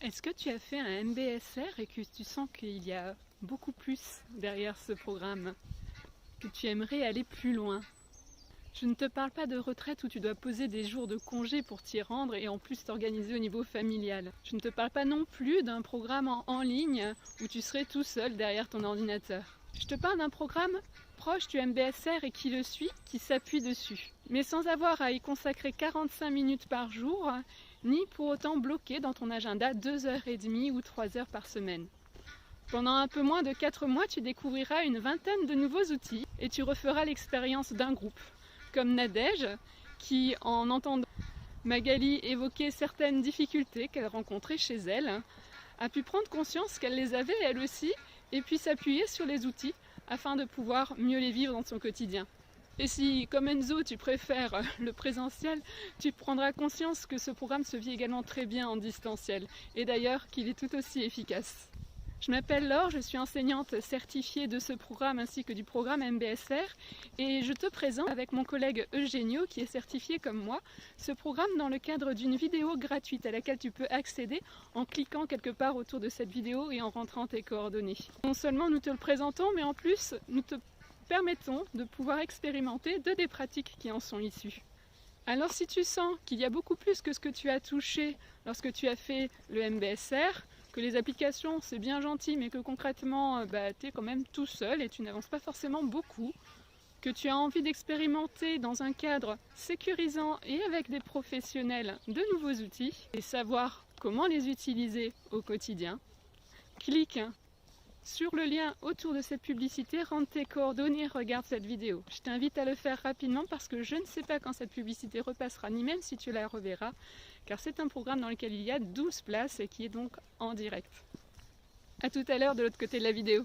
Est-ce que tu as fait un MBSR et que tu sens qu'il y a beaucoup plus derrière ce programme, que tu aimerais aller plus loin? Je ne te parle pas de retraite où tu dois poser des jours de congé pour t'y rendre et en plus t'organiser au niveau familial. Je ne te parle pas non plus d'un programme en ligne où tu serais tout seul derrière ton ordinateur. Je te parle d'un programme proche du MBSR et qui le suit, qui s'appuie dessus, mais sans avoir à y consacrer 45 minutes par jour, ni pour autant bloquer dans ton agenda 2h30 ou 3 heures par semaine. Pendant un peu moins de 4 mois, tu découvriras une vingtaine de nouveaux outils et tu referas l'expérience d'un groupe, comme Nadège, qui, en entendant Magali évoquer certaines difficultés qu'elle rencontrait chez elle, a pu prendre conscience qu'elle les avait elle aussi et puis s'appuyer sur les outils afin de pouvoir mieux les vivre dans son quotidien. Et si, comme Enzo, tu préfères le présentiel, tu prendras conscience que ce programme se vit également très bien en distanciel, et d'ailleurs qu'il est tout aussi efficace. Je m'appelle Laure, je suis enseignante certifiée de ce programme ainsi que du programme MBSR, et je te présente avec mon collègue Eugenio, qui est certifié comme moi, ce programme dans le cadre d'une vidéo gratuite à laquelle tu peux accéder en cliquant quelque part autour de cette vidéo et en rentrant tes coordonnées. Non seulement nous te le présentons, mais en plus nous te permettons de pouvoir expérimenter des pratiques qui en sont issues. Alors si tu sens qu'il y a beaucoup plus que ce que tu as touché lorsque tu as fait le MBSR, que les applications c'est bien gentil mais que concrètement tu es quand même tout seul et tu n'avances pas forcément beaucoup, que tu as envie d'expérimenter dans un cadre sécurisant et avec des professionnels de nouveaux outils et savoir comment les utiliser au quotidien, clique sur le lien autour de cette publicité, rentre tes coordonnées, regarde cette vidéo. Je t'invite à le faire rapidement parce que je ne sais pas quand cette publicité repassera, ni même si tu la reverras, car c'est un programme dans lequel il y a 12 places et qui est donc en direct. A tout à l'heure de l'autre côté de la vidéo.